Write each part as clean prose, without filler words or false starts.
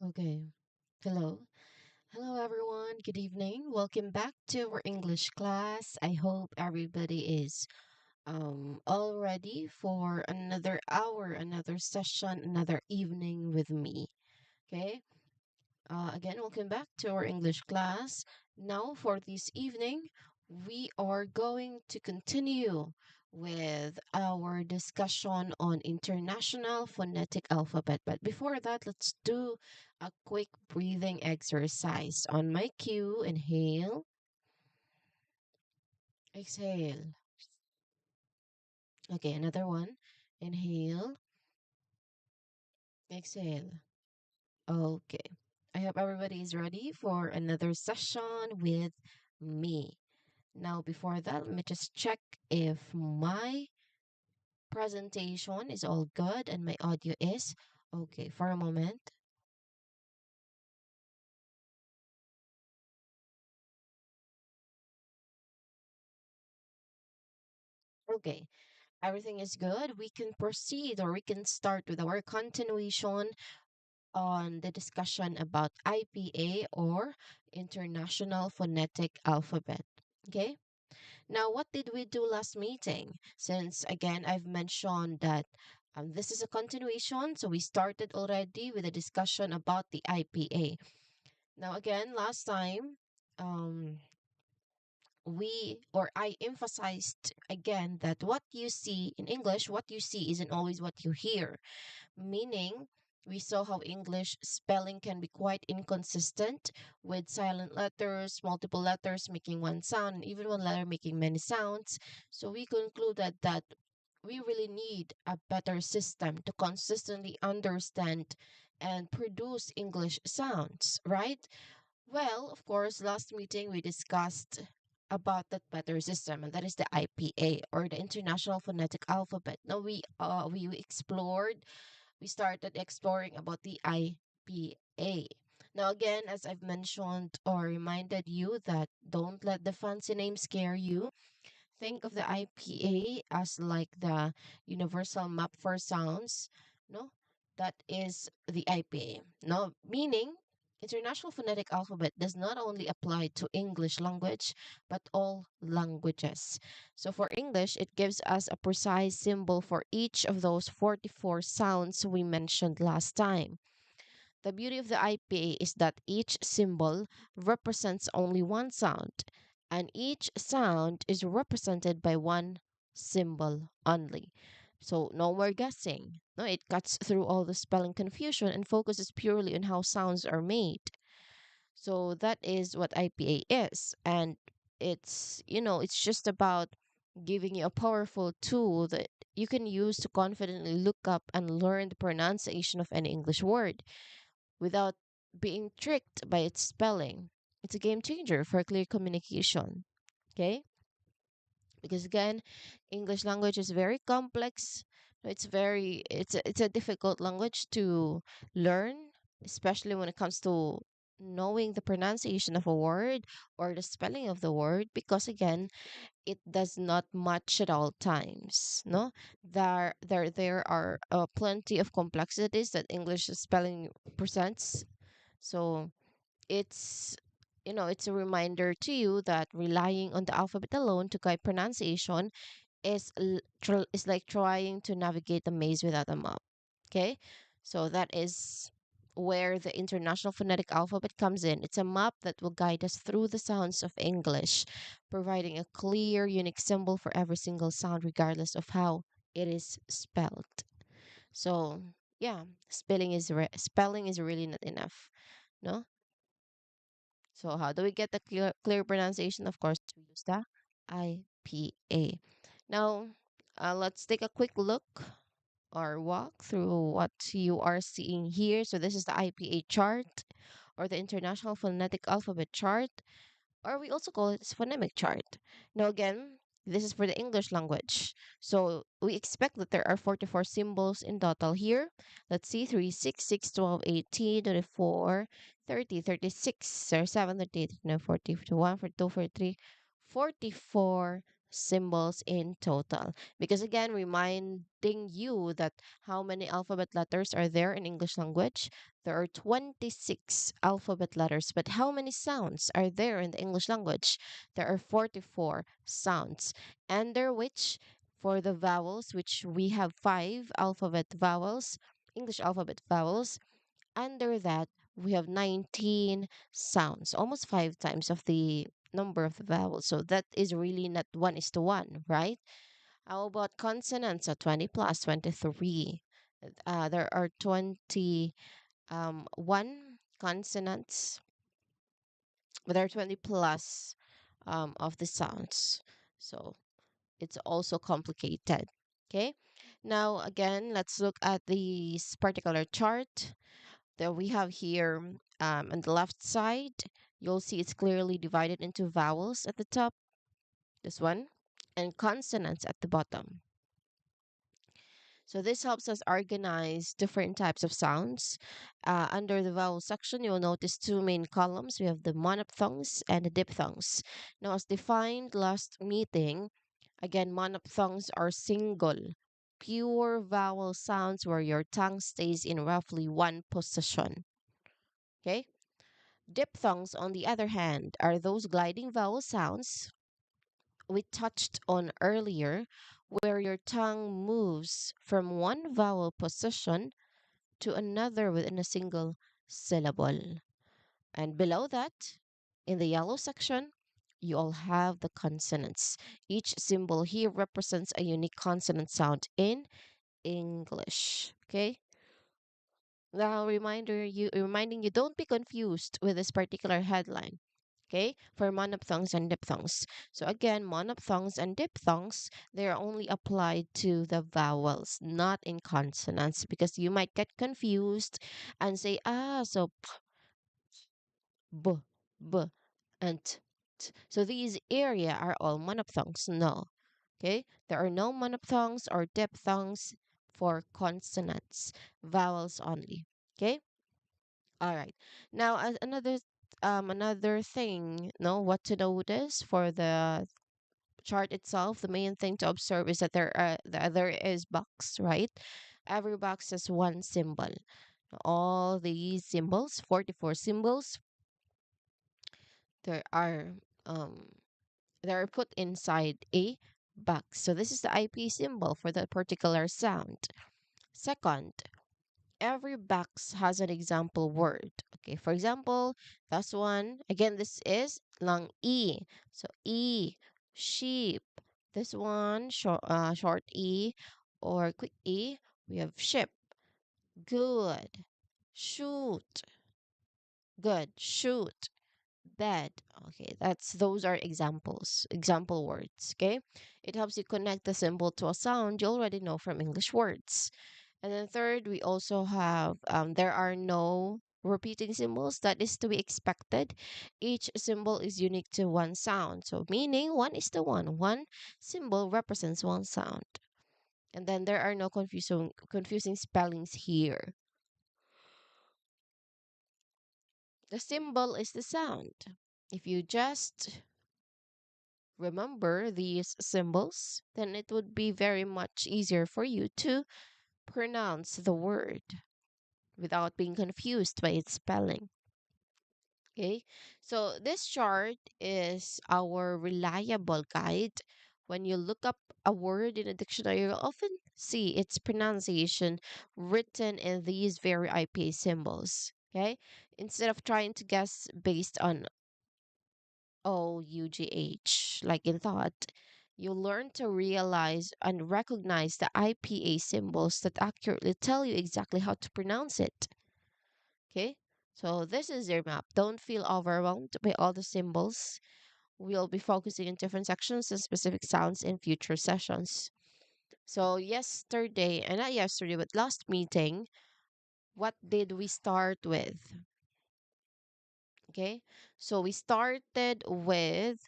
Okay. Hello. Hello, everyone. Good evening. Welcome back to our English class. I hope everybody is all ready for another hour, another session, another evening with me. Okay. Again, welcome back to our English class. Now, for this evening, we are going to continue with our discussion on international phonetic alphabet. But before that, let's do a quick breathing exercise. On my cue, inhale, exhale. Okay, another one. Inhale, exhale. Okay. I hope everybody is ready for another session with me. Now, before that, let me just check if my presentation is all good and my audio is okay. For a moment. Okay, everything is good. We can proceed or we can start with our continuation on the discussion about IPA or International Phonetic Alphabet. Okay. Now, what did we do last meeting? Since again, I've mentioned that this is a continuation, so we started already with a discussion about the IPA. Now, again, last time, um, I emphasized again that what you see in English, what you see isn't always what you hear, meaning we saw how English spelling can be quite inconsistent with silent letters, multiple letters making one sound, and even one letter making many sounds. So we concluded that we really need a better system to consistently understand and produce English sounds, right? Well, of course, last meeting we discussed about that better system, and that is the IPA or the International Phonetic Alphabet. Now we explored we started exploring about the IPA. Now, again, as I've mentioned or reminded you that don't let the fancy name scare you. Think of the IPA as like the universal map for sounds. No, that is the IPA. No, meaning International Phonetic Alphabet does not only apply to English language, but all languages. So for English, it gives us a precise symbol for each of those 44 sounds we mentioned last time. The beauty of the IPA is that each symbol represents only one sound, and each sound is represented by one symbol only. So no more guessing. No, it cuts through all the spelling confusion and focuses purely on how sounds are made. So that is what IPA is. And it's just about giving you a powerful tool that you can use to confidently look up and learn the pronunciation of any English word without being tricked by its spelling. It's a game changer for clear communication. Okay? Because again, English language is very complex. It's a difficult language to learn, especially when it comes to knowing the pronunciation of a word or the spelling of the word, because again, it does not match at all times. No, there are plenty of complexities that English spelling presents. So it's it's a reminder to you that relying on the alphabet alone to guide pronunciation is like trying to navigate a maze without a map. Okay, so that is where the International Phonetic Alphabet comes in. It's a map that will guide us through the sounds of English, providing a clear, unique symbol for every single sound, regardless of how it is spelled. So yeah, spelling is really not enough. No, so how do we get the clear pronunciation? Of course, we use the IPA. Now, let's take a quick look or walk through what you are seeing here. So this is the IPA chart or the International Phonetic Alphabet chart, or we also call it phonemic chart. Now again, this is for the English language. So we expect that there are 44 symbols in total here. Let's see, 3, 6, 6, 12, 18, 24, 30, 36, or 7, 38, 39, 40, 41, 42, 43, 44 symbols in total. Because again, reminding you that how many alphabet letters are there in English language? There are 26 alphabet letters, but how many sounds are there in the English language? There are 44 sounds, under which for the vowels, which we have five alphabet vowels, English alphabet vowels, under that, we have 19 sounds, almost five times of the number of the vowels. So that is really not one is to one, right? How about consonants? So 20 plus 23. There are 20 one consonants, but there are 20 plus of the sounds. So it's also complicated. Okay. Now again, let's look at this particular chart that we have here on the left side. You'll see it's clearly divided into vowels at the top, this one, and consonants at the bottom. So this helps us organize different types of sounds. Under the vowel section, you will notice two main columns. We have the monophthongs and the diphthongs. Now, as defined last meeting, again, monophthongs are single, pure vowel sounds where your tongue stays in roughly one position. Okay? Diphthongs, on the other hand, are those gliding vowel sounds we touched on earlier, where your tongue moves from one vowel position to another within a single syllable. And below that, in the yellow section, you all have the consonants. Each symbol here represents a unique consonant sound in English. Okay? Now, reminding you, don't be confused with this particular headline. Okay, for monophthongs and diphthongs. So again, monophthongs and diphthongs, they are only applied to the vowels, not in consonants, because you might get confused and say, so b, b, and t. So these area are all monophthongs. No. Okay, there are no monophthongs or diphthongs for consonants, vowels only. Okay. All right. Now, another thing, no, what to notice for the chart itself, the main thing to observe is that there is box, right? Every box has one symbol. All these symbols, 44 symbols, there are um they are put inside a box. So this is the IP symbol for that particular sound. Second, every box has an example word. Okay, for example, that's one. Again, this is long E. So E, sheep. This one, short E or quick E, we have ship. Good. Shoot. Good. Shoot. Bed. Okay, those are example words. Okay, it helps you connect the symbol to a sound you already know from English words. And then third, we also have there are no repeating symbols. That is to be expected. Each symbol is unique to one sound. So meaning one is the one. One symbol represents one sound. And then there are no confusing spellings here. The symbol is the sound. If you just remember these symbols, then it would be very much easier for you to pronounce the word without being confused by its spelling. Okay, so this chart is our reliable guide. When you look up a word in a dictionary, you'll often see its pronunciation written in these very IPA symbols. Okay, instead of trying to guess based on OUGH, like in thought, you learn to realize and recognize the IPA symbols that accurately tell you exactly how to pronounce it. Okay, so this is your map. Don't feel overwhelmed by all the symbols. We'll be focusing on different sections and specific sounds in future sessions. So, yesterday, and not yesterday, but last meeting, what did we start with? Okay, so we started with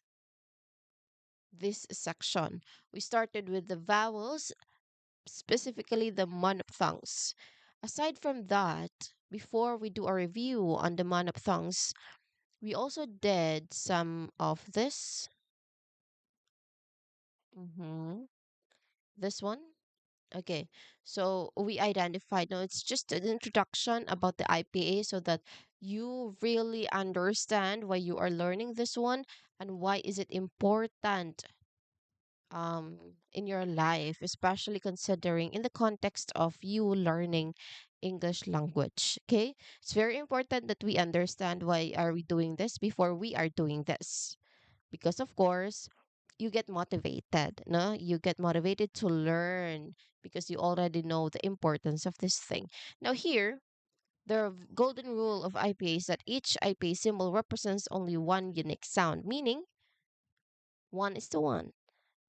this section. We started with the vowels, specifically the monophthongs. Aside from that, before we do a review on the monophthongs, we also did some of this Mm-hmm. This one? Okay. So we identified, no, it's just an introduction about the IPA so that you really understand why you are learning this one and why is it important in your life, especially considering in the context of you learning English language. Okay? It's very important that we understand why are we doing this before we are doing this. Because of course, you get motivated, no? You get motivated to learn because you already know the importance of this thing. Now here, the golden rule of IPA is that each IPA symbol represents only one unique sound, meaning one is to one.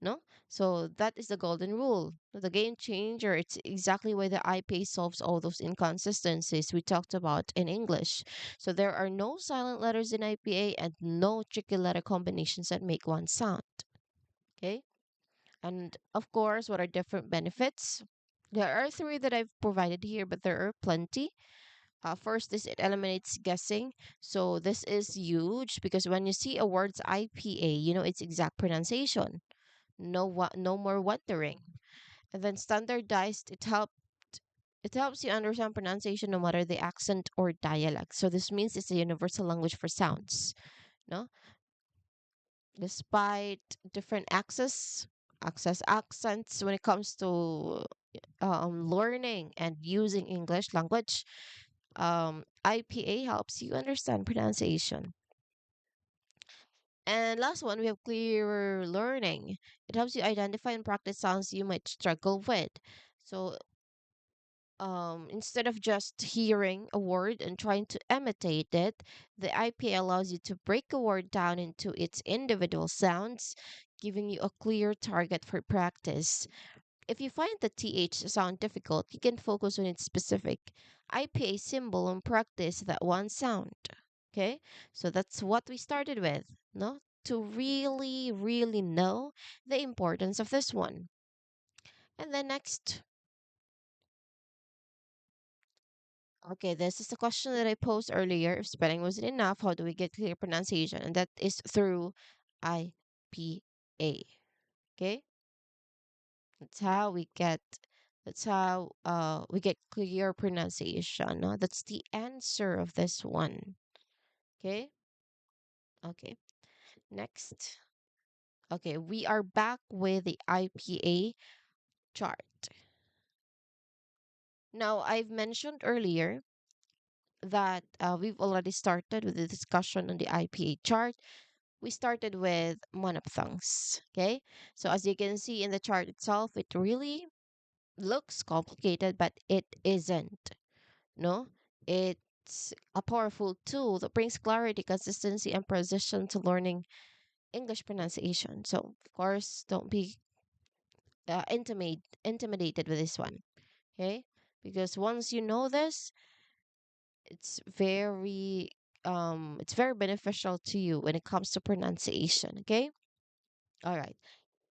No? So that is the golden rule. The game changer, it's exactly why the IPA solves all those inconsistencies we talked about in English. So there are no silent letters in IPA and no tricky letter combinations that make one sound. Okay? And of course, what are different benefits? There are three that I've provided here, but there are plenty. First is it eliminates guessing. So this is huge because when you see a word's IPA, you know its exact pronunciation. No more wondering. And then standardized, it helps you understand pronunciation no matter the accent or dialect. So this means it's a universal language for sounds. No, despite different accents when it comes to learning and using English language, IPA helps you understand pronunciation. And last one, we have clearer learning. It helps you identify and practice sounds you might struggle with. So instead of just hearing a word and trying to imitate it, the IPA allows you to break a word down into its individual sounds, giving you a clear target for practice. If you find the TH sound difficult, you can focus on its specific IPA symbol and practice that one sound. Okay? So that's what we started with, no? To really, really know the importance of this one. And then next, okay, this is the question that I posed earlier. If spelling wasn't enough, how do we get clear pronunciation? And that is through IPA. Okay? That's how we get clear pronunciation. No? That's the answer of this one. Okay? Okay. Next. Okay, we are back with the IPA chart. Now, I've mentioned earlier that we've already started with the discussion on the IPA chart. We started with monophthongs. Okay, so as you can see in the chart itself, it really looks complicated, but it isn't. No, it's a powerful tool that brings clarity, consistency, and precision to learning English pronunciation. So, of course, don't be intimidated with this one. Okay, because once you know this, it's very beneficial to you when it comes to pronunciation. Okay, all right.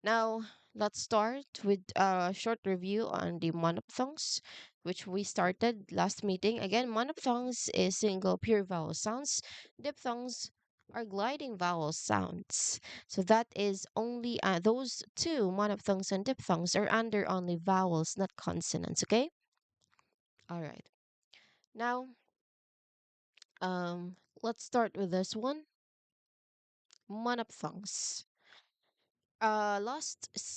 Now, let's start with a short review on the monophthongs, which we started last meeting. Again, monophthongs is single pure vowel sounds. Diphthongs are gliding vowel sounds. So that is only those two monophthongs and diphthongs are under only vowels, not consonants. Okay. All right. Now, um, let's start with this one. Monophthongs.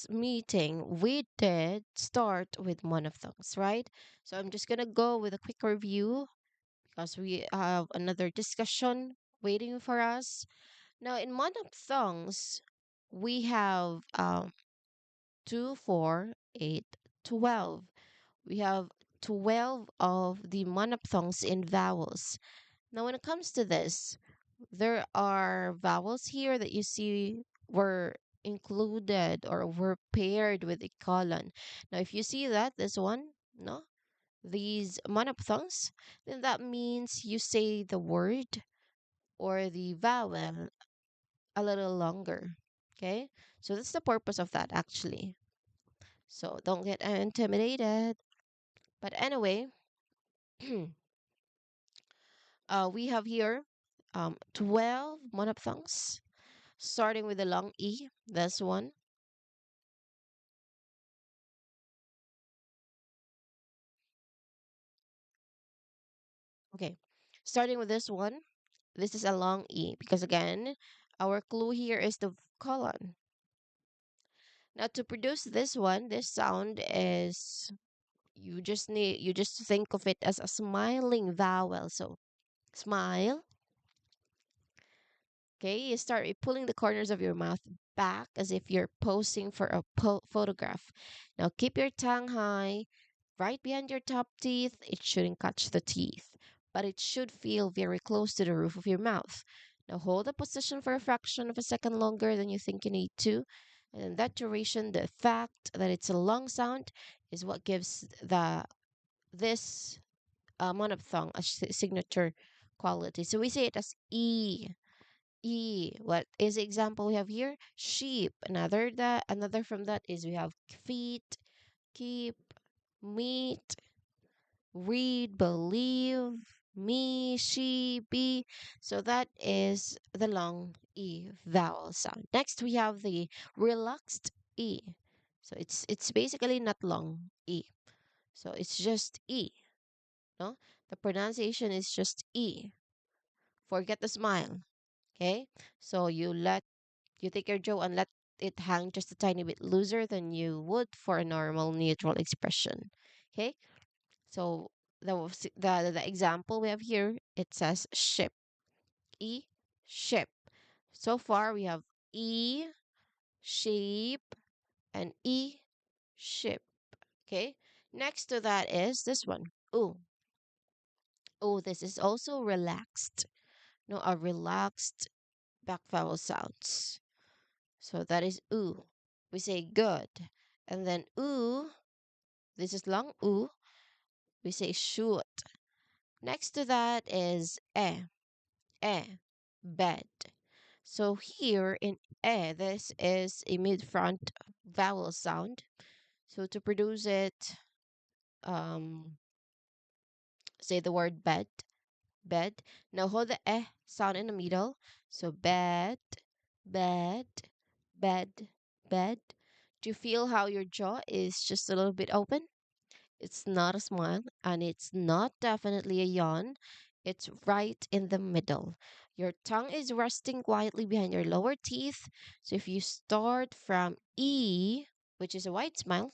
Meeting, we did start with monophthongs, right? So I'm just gonna go with a quick review because we have another discussion waiting for us. Now, in monophthongs, we have 2, 4, 8, 12. We have 12 of the monophthongs in vowels. Now, when it comes to this, there are vowels here that you see were included or were paired with a colon. Now, if you see that, this one, no, these monophthongs, then that means you say the word or the vowel a little longer. Okay? So that's the purpose of that actually. So don't get intimidated. But anyway, we have here 12 monophthongs starting with the long E. That's one. Starting with this one, this is a long E because again, our clue here is the colon. Now to produce this one, this sound is you just think of it as a smiling vowel. So smile. Okay, you start pulling the corners of your mouth back as if you're posing for a photograph. Now keep your tongue high, right behind your top teeth. It shouldn't catch the teeth, but it should feel very close to the roof of your mouth. Now hold the position for a fraction of a second longer than you think you need to. And in that duration, the fact that it's a long sound is what gives the this monophthong a signature quality. So we say it as E. E. What is the example we have here? Sheep. Another from that is we have feet, keep, meet, read, believe, me, she, be. So that is the long E vowel sound. Next we have the relaxed E. So it's basically not long E. So it's just E. No? The pronunciation is just E. Forget the smile. Okay? So you take your jaw and let it hang just a tiny bit looser than you would for a normal neutral expression. Okay? So the example we have here, it says ship. E, ship. So far we have E, sheep, and E, ship. Okay? Next to that is this one. Ooh. Oh, this is also relaxed. No, a relaxed back vowel sounds. So that is ooh. We say good. And then ooh, this is long ooh. We say shoot. Next to that is bed. So here in this is a mid-front vowel sound. So to produce it, um, say the word bed. Now hold the sound in the middle. So bed, bed, bed. Do you feel how your jaw is just a little bit open? It's not a smile and it's not definitely a yawn. It's right in the middle. Your tongue is resting quietly behind your lower teeth. So if you start from E, which is a wide smile,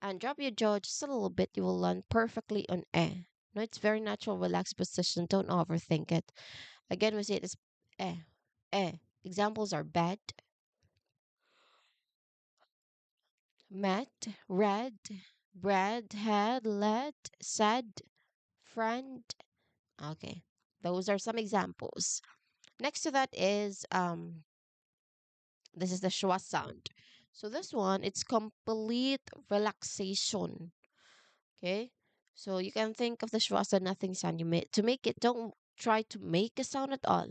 and drop your jaw just a little bit, you will land perfectly on E. No, it's very natural, relaxed position. Don't overthink it. Again, we say it as E, E. Examples are bed, met, read, bread, had, led, said, friend. Okay, those are some examples. Next to that is this is the schwa sound. So this one, it's complete relaxation. Okay, so you can think of the schwa as a nothing sound. You make to make it. Don't try to make a sound at all.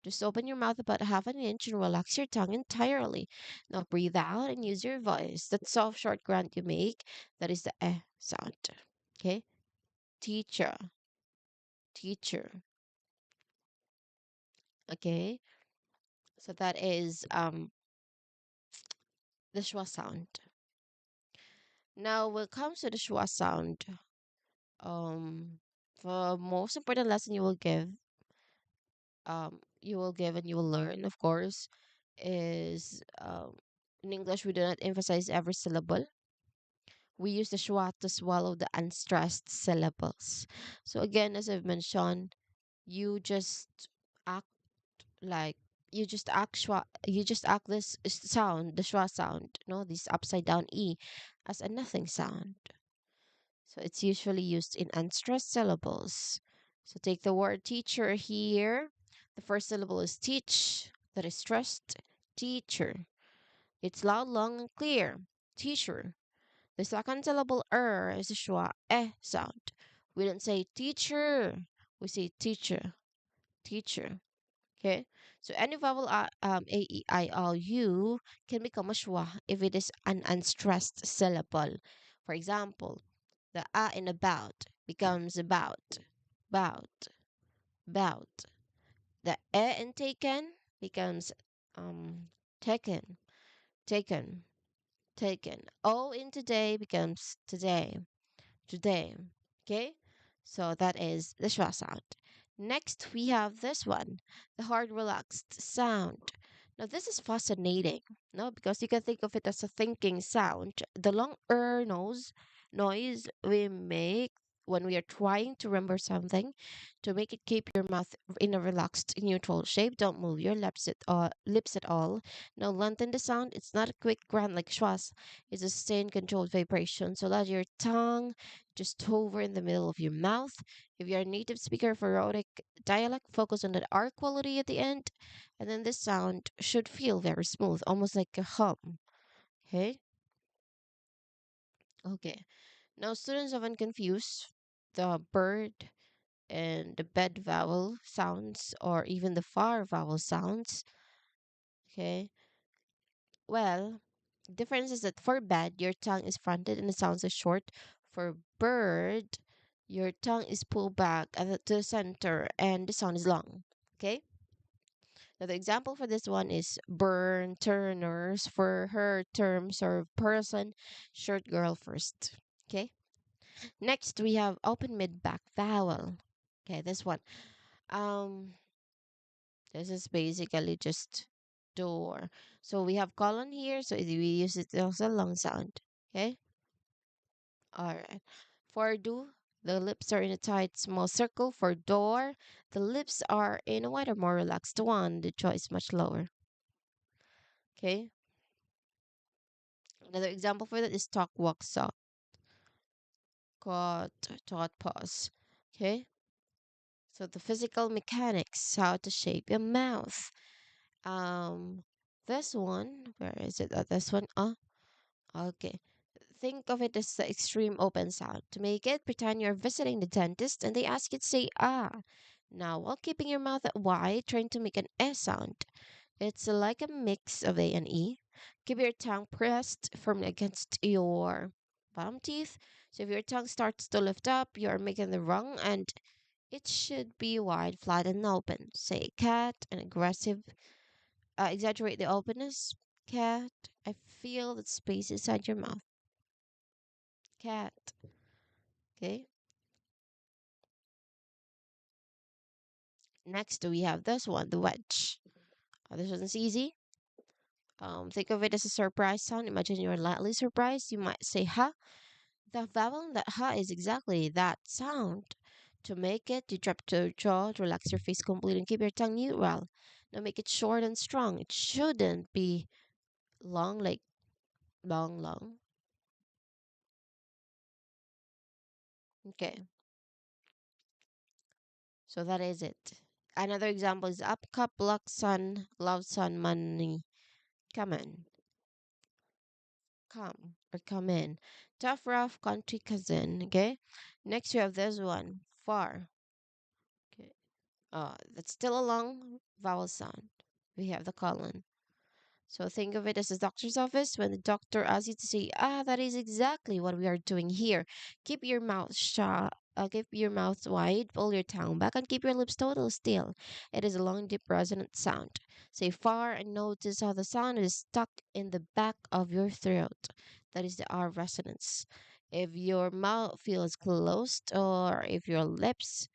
Just open your mouth about half an inch and relax your tongue entirely. Now breathe out and use your voice. That soft short grunt you make, that is the sound. Okay, teacher, teacher. Okay, so that is the schwa sound. Now, when it comes to the schwa sound, the most important lesson you will give and you will learn, of course, is in English we do not emphasize every syllable. We use the schwa to swallow the unstressed syllables. So again, as I've mentioned, you just act like you just act this sound, the schwa sound, this upside down E as a nothing sound. So it's usually used in unstressed syllables. So take the word teacher here. The first syllable is teach, that is stressed. Teacher. It's loud, long, and clear. Teacher. The second syllable is a schwa sound. We don't say teacher. We say teacher. Teacher. Okay. So any vowel a, e, I, o, u can become a schwa if it is an unstressed syllable. For example, the a in about becomes about, about. The e in taken becomes taken, taken, taken. O in today becomes today, today. Okay, so that is the schwa sound. Next, we have this one, the hard relaxed sound. Now, this is fascinating, no, because you can think of it as a thinking sound. The long noise we make when we are trying to remember something, to make it keep your mouth in a relaxed, neutral shape. Don't move your lips at all. Now, lengthen the sound. It's not a quick grand like schwas. It's a sustained, controlled vibration. So let your tongue just hover in the middle of your mouth. If you're a native speaker of a rhotic dialect, focus on the R quality at the end, and then this sound should feel very smooth, almost like a hum. Okay? Okay. Now, students often confuse the bird and the bed vowel sounds, or even the far vowel sounds. Okay? Well, the difference is that for bed, your tongue is fronted and the sounds are short. For bird, your tongue is pulled back to the center and the sound is long. Okay? Now, the example for this one is burn turners for her terms or person, short girl first. Okay. Next, we have open mid back vowel. Okay, this one. Um, this is basically just door. So we have colon here, so we use it as a long sound. Okay. All right. For do, the lips are in a tight small circle. For door, the lips are in a wider, more relaxed one. The jaw is much lower. Okay. Another example for that is talk, walk, saw, caught, taught, pause. Okay. So the physical mechanics, how to shape your mouth. Um, this one, where is it? This one. Okay. Think of it as the extreme open sound. To make it, pretend you're visiting the dentist and they ask you to say ah. Now, while keeping your mouth wide, trying to make an S sound. It's like a mix of A and E. Keep your tongue pressed firmly against your bottom teeth. So if your tongue starts to lift up, you're making the wrong and it should be wide, flat, and open. Say cat, and aggressive. Exaggerate the openness. Cat. I feel that space inside your mouth. Cat. Okay. Next, we have this one, the wedge. This one's easy. Think of it as a surprise sound. Imagine you're lightly surprised. You might say ha. The vowel in that ha is exactly that sound. To make it, you drop your jaw, relax your face completely, and keep your tongue neutral. Now make it short and strong. It shouldn't be long, like long. Okay, so that is it. Another example is up, cup, luck, sun, love, sun, money. Come in, come, or come in. Tough, rough, country, cousin. Okay, next we have this one, far. Okay, that's still a long vowel sound. We have the colon. So think of it as a doctor's office when the doctor asks you to say, that is exactly what we are doing here. Keep your mouth shut. Keep your mouth wide, pull your tongue back, and keep your lips totally still. It is a long, deep, resonant sound. Say far and notice how the sound is stuck in the back of your throat. That is the R resonance. If your mouth feels closed or if your lips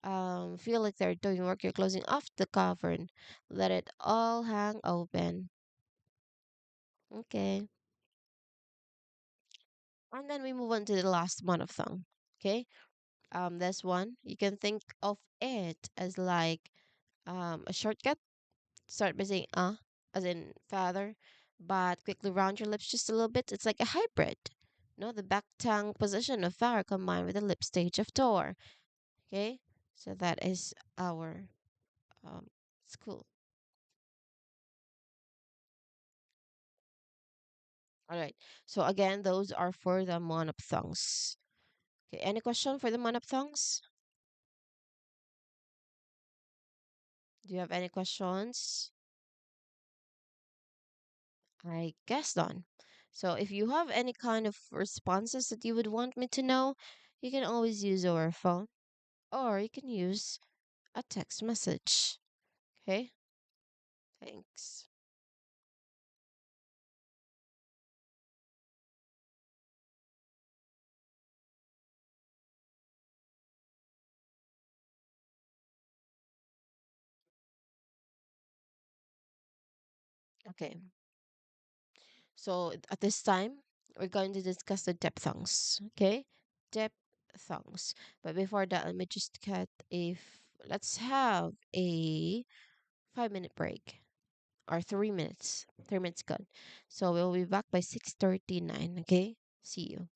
feel like they're doing work, you're closing off the cavern. Let it all hang open. Okay. And then we move on to the last monophthong. Okay. This one, you can think of it as like a shortcut. Start by saying as in father, but quickly round your lips just a little bit. It's like a hybrid. No, the back tongue position of far combined with the lip stage of door. Okay. So that is our school. All right. So again, those are for the monophthongs. Okay. Any question for the monophthongs? Do you have any questions? I guess none. So if you have any kind of responses that you would want me to know, you can always use our phone or you can use a text message. Okay? Thanks. Okay. So at this time, we're going to discuss the diphthongs. Okay, diphthongs. But before that, let me just get a. Let's have a 5 minute break or 3 minutes. 3 minutes good. So we'll be back by 6:39. Okay. See you.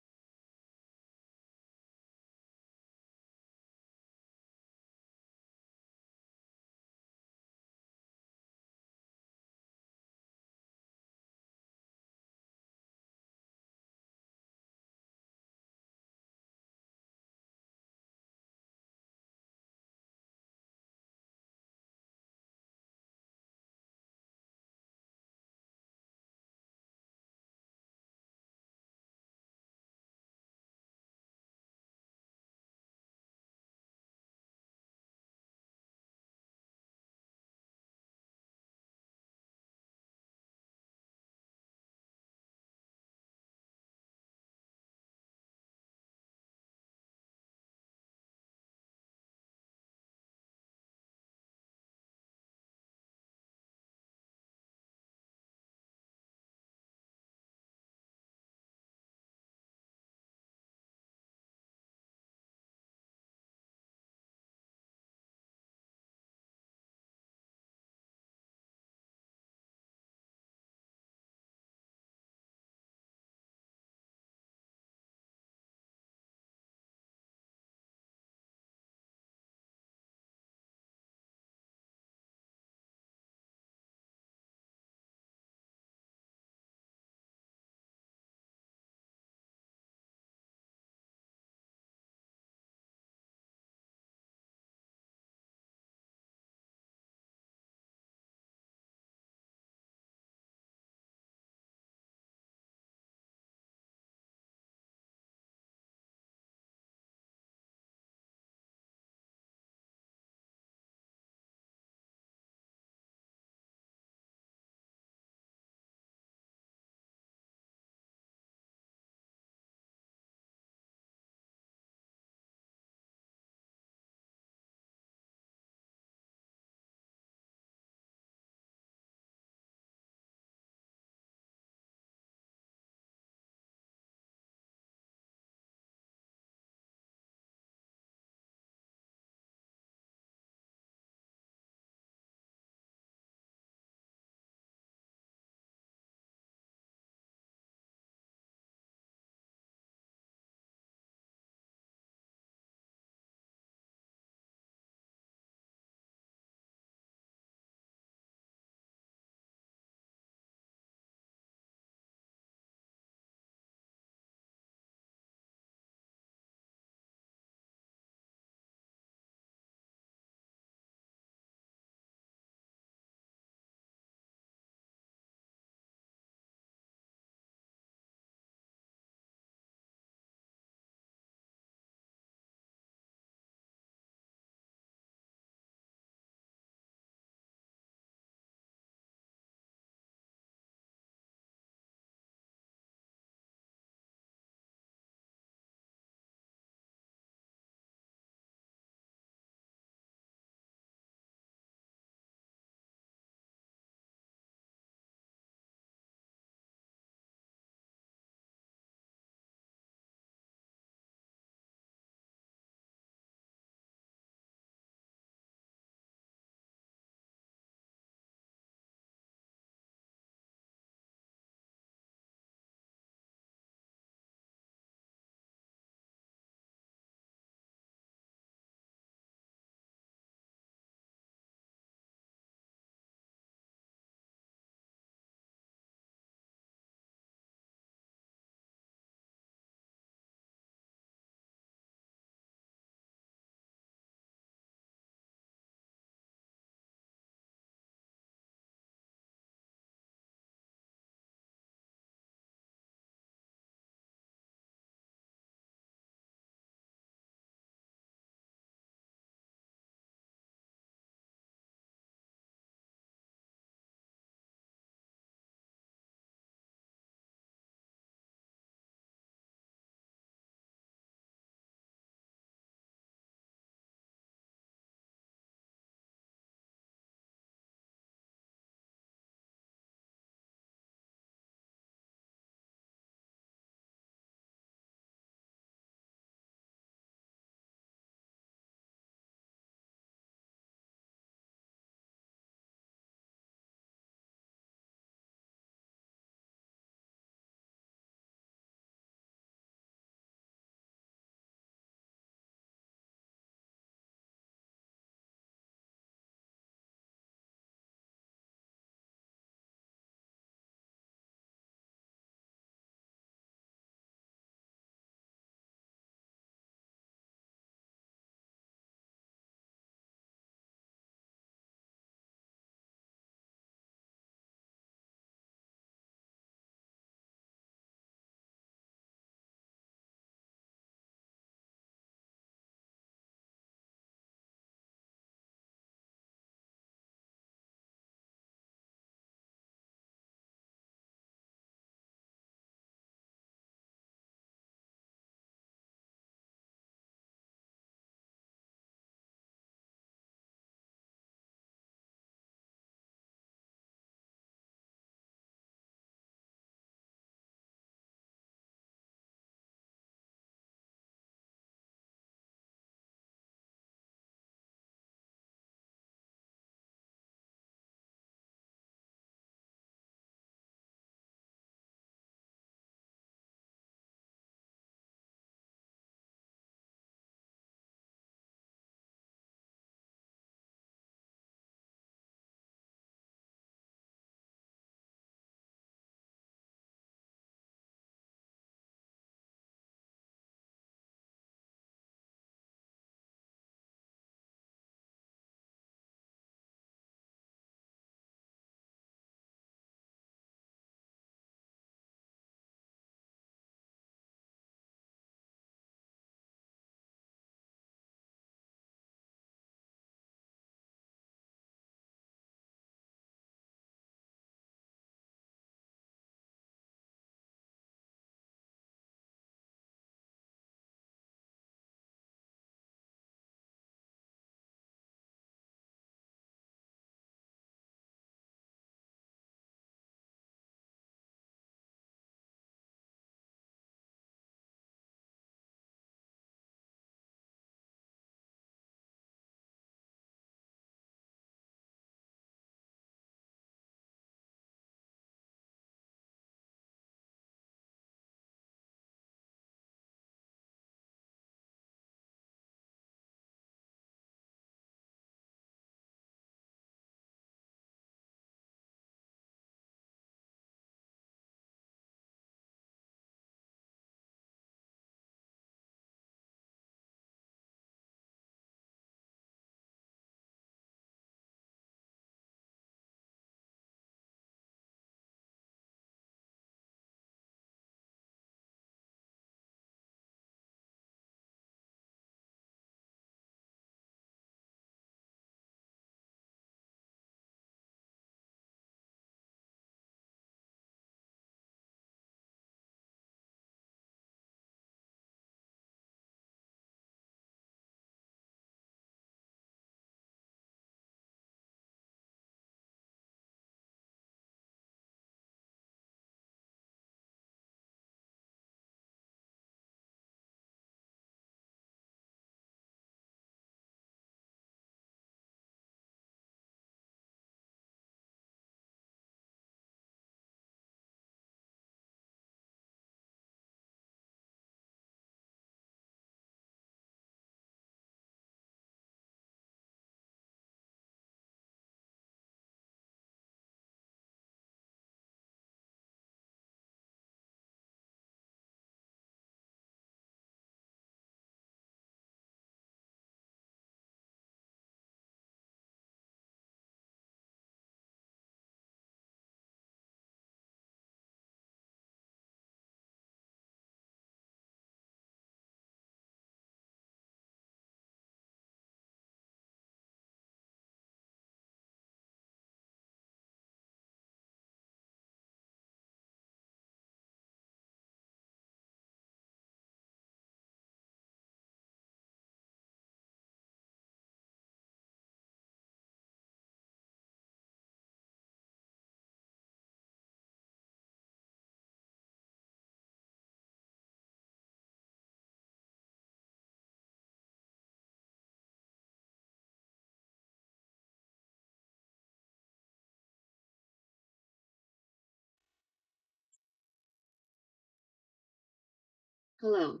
Hello.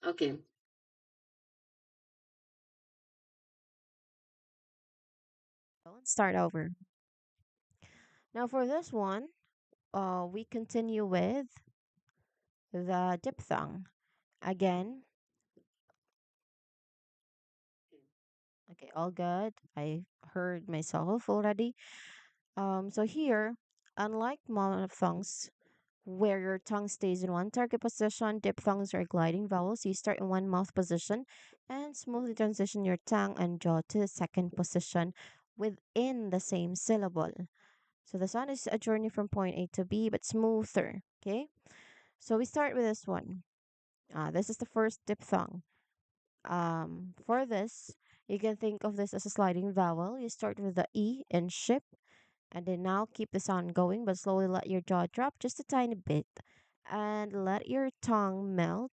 Okay. Let's start over. Now for this one, we continue with the diphthong. Again, okay, all good. I heard myself already. So here, unlike monophthongs, where your tongue stays in one target position, diphthongs are gliding vowels. You start in one mouth position and smoothly transition your tongue and jaw to the second position within the same syllable. So the sound is a journey from point A to B, but smoother. Okay, so we start with this one. This is the first diphthong. For this, you can think of this as a sliding vowel. You start with the E in ship, and then now keep the sound going, but slowly let your jaw drop just a tiny bit, and let your tongue melt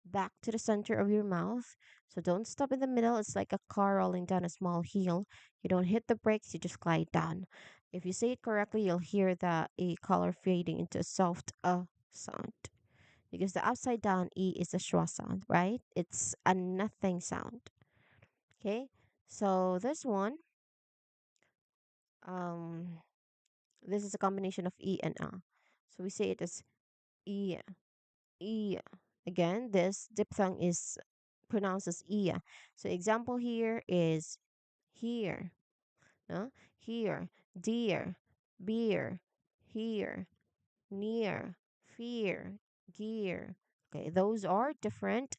back to the center of your mouth. So don't stop in the middle. It's like a car rolling down a small hill. You don't hit the brakes, you just glide down. If you say it correctly, you'll hear the A color fading into a soft sound. Because the upside down E is a schwa sound, right? It's a nothing sound. Okay? So this one, um, this is a combination of E and A. So we say it as E, E. Again, this diphthong is pronounced as E. So example here is here, no? Here, dear, beer, here, near, fear, gear. Okay, those are different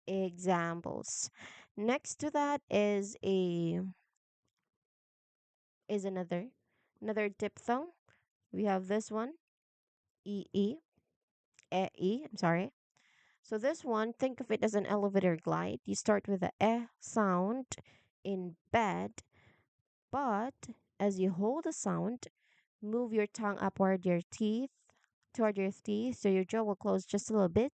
examples. Next to that is another diphthong. We have this one, E E, I'm sorry. So this one, think of it as an elevator glide. You start with the sound in bed, but as you hold the sound, move your tongue toward your teeth, so your jaw will close just a little bit,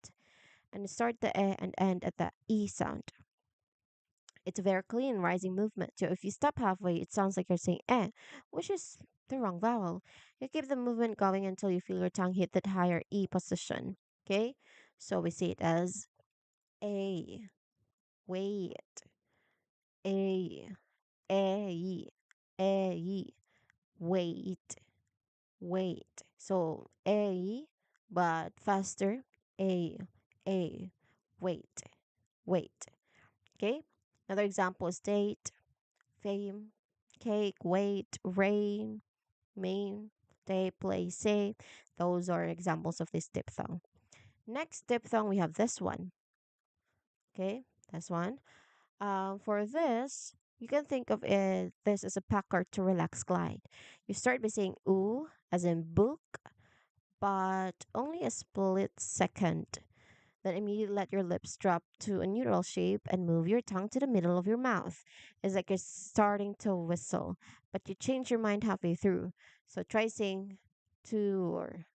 and start the and end at the E sound. It's a very clean rising movement. So if you stop halfway, it sounds like you're saying which is the wrong vowel. You keep the movement going until you feel your tongue hit that higher E position. Okay? So we say it as A, wait, A, A, A, wait, wait. So A, but faster. A, wait, wait. Okay? Another example is date, fame, cake, wait, rain, main, day, play, say. Those are examples of this diphthong. Next diphthong, we have this one. Okay, this one. For this, you can think of this as a packer to relax glide. You start by saying ooh, as in book, but only a split second. Then immediately let your lips drop to a neutral shape and move your tongue to the middle of your mouth. It's like you're starting to whistle, but you change your mind halfway through. So try saying tour,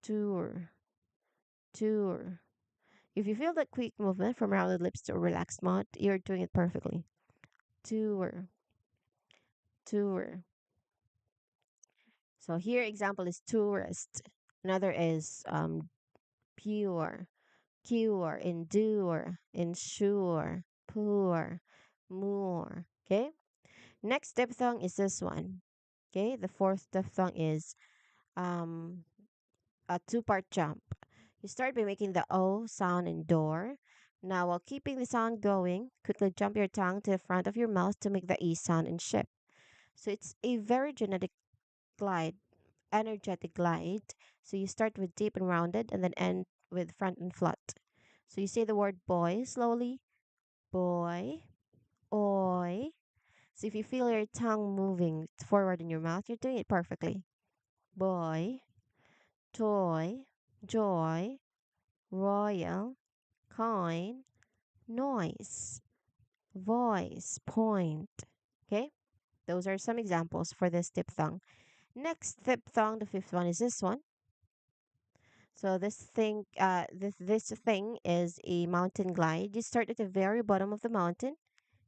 tour, tour. If you feel that quick movement from around the lips to a relaxed mouth, you're doing it perfectly. Tour, tour. So here example is tourist. Another is pure, cure, endure, ensure, poor, more. Okay. Next diphthong is this one. Okay. The fourth diphthong is um a two-part jump. You start by making the O sound in door. Now, while keeping the sound going, quickly jump your tongue to the front of your mouth to make the E sound in ship. So it's a very glide, energetic glide. So you start with deep and rounded and then end with front and flat. So you say the word boy slowly. Boy, oi. So if you feel your tongue moving forward in your mouth, you're doing it perfectly. Boy, toy, joy, royal, coin, noise, voice, point. Okay? Those are some examples for this diphthong. Next diphthong, the fifth one is this one. So this thing is a mountain glide. You start at the very bottom of the mountain.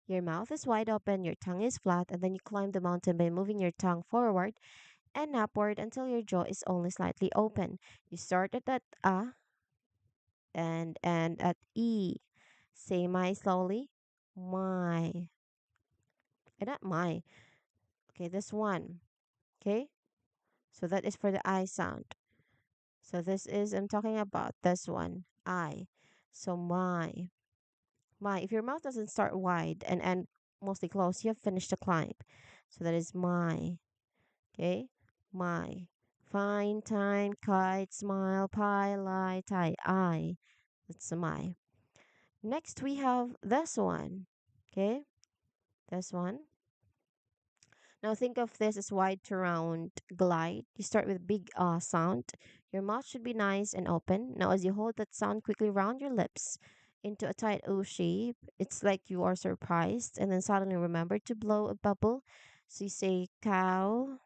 Your mouth is wide open, your tongue is flat, and then you climb the mountain by moving your tongue forward and upward until your jaw is only slightly open. You start at that and at E. Say my slowly. My. Not my. Okay, this one. Okay? So that is for the I sound. So this is, I'm talking about this one. I. So my. My. If your mouth doesn't start wide and end mostly closed, you have finished the climb. So that is my. Okay? My. Fine, time, kite, smile, pie, lie, tie. I. That's my. Next, we have this one. Okay? This one. Now think of this as wide to round glide. You start with big sound. Your mouth should be nice and open. Now as you hold that sound, quickly round your lips into a tight O shape. It's like you are surprised and then suddenly remember to blow a bubble. So you say cow,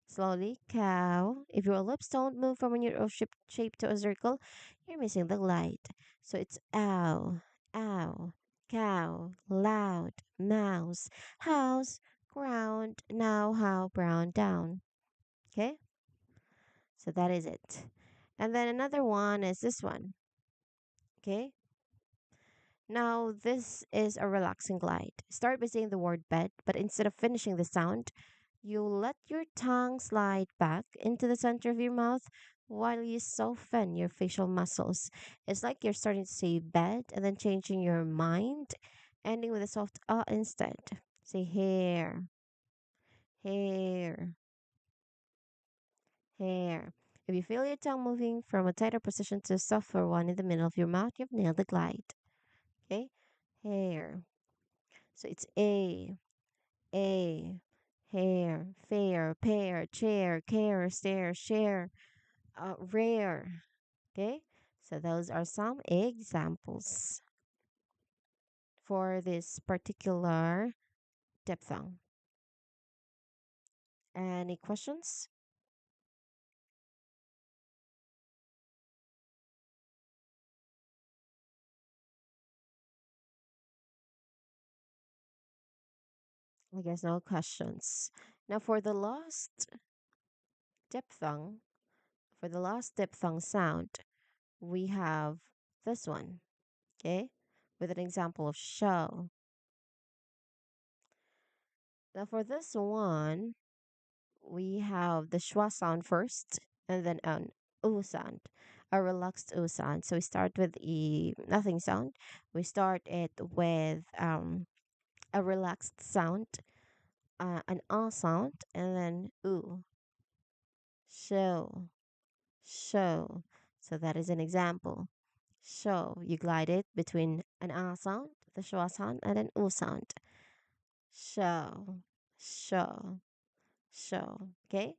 slowly, cow. If your lips don't move from a neutral shape to a circle, you're missing the light. So it's ow, ow, cow, loud, mouse, house, ground, now, how, brown, down. Okay? So that is it. And then another one is this one. Okay? Now, this is a relaxing glide. Start by saying the word bed, but instead of finishing the sound, you let your tongue slide back into the center of your mouth while you soften your facial muscles. It's like you're starting to say bed and then changing your mind, ending with a soft instead. Say hair, hair, hair. If you feel your tongue moving from a tighter position to a softer one in the middle of your mouth, you've nailed the glide. Okay? Hair. So it's a, hair, fair, pair, chair, care, stare, share, rare. Okay, so those are some examples for this particular diphthong. Any questions? I guess no questions. Now diphthong, for the last diphthong sound, we have this one. Okay, with an example of show. Now for this one, we have the schwa sound first and then an u sound, a relaxed u sound. So we start with a nothing sound. We start it with a relaxed sound, an ah sound, and then u, show, show. So that is an example. Show, you glide it between an ah sound, the schwa sound, and an u sound. Show, show, show. Okay,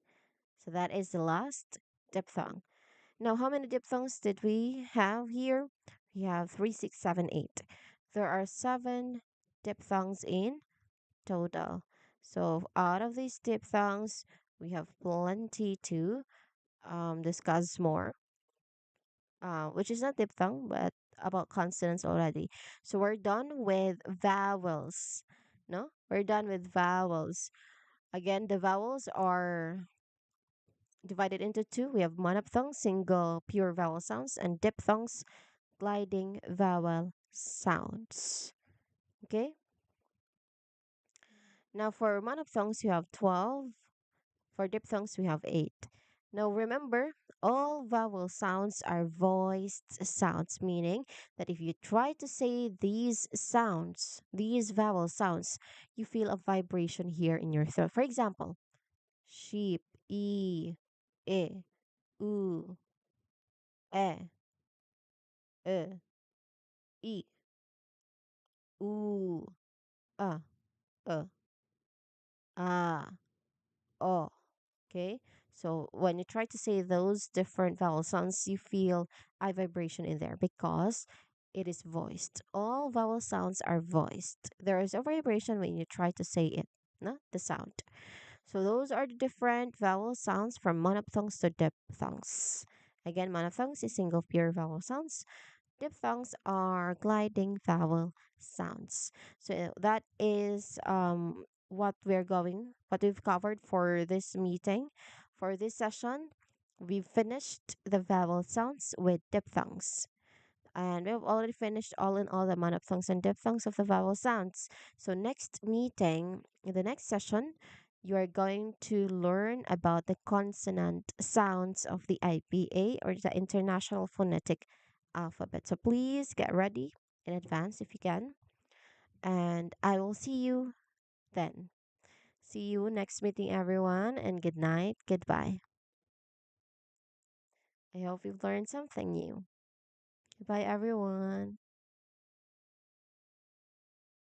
so that is the last diphthong. Now, how many diphthongs did we have here? We have three, six, seven, eight. There are seven diphthongs in total. So, out of these diphthongs, we have plenty to discuss more, which is not diphthong, but about consonants already. So, we're done with vowels. No, we're done with vowels. Again, the vowels are divided into two. We have monophthongs, single pure vowel sounds, and diphthongs, gliding vowel sounds. Okay? Now for monophthongs, you have 12. For diphthongs, we have 8. Now remember, all vowel sounds are voiced sounds, meaning that if you try to say these sounds, these vowel sounds, you feel a vibration here in your throat. For example, sheep, e, u, e, e, u, a, ah, oh. Okay. So when you try to say those different vowel sounds, you feel a vibration in there because it is voiced. All vowel sounds are voiced. There is a vibration when you try to say it, no? The sound. So those are the different vowel sounds from monophthongs to diphthongs. Again, monophthongs is single pure vowel sounds. Diphthongs are gliding vowel sounds. So that is what we've covered for this meeting. For this session, we've finished the vowel sounds with diphthongs. And we have already finished all in all the monophthongs and diphthongs of the vowel sounds. So next meeting, in the next session, you are going to learn about the consonant sounds of the IPA, or the International Phonetic Alphabet. So please get ready in advance if you can. And I will see you then. See you next meeting, everyone, and good night. Goodbye. I hope you've learned something new. Goodbye, everyone.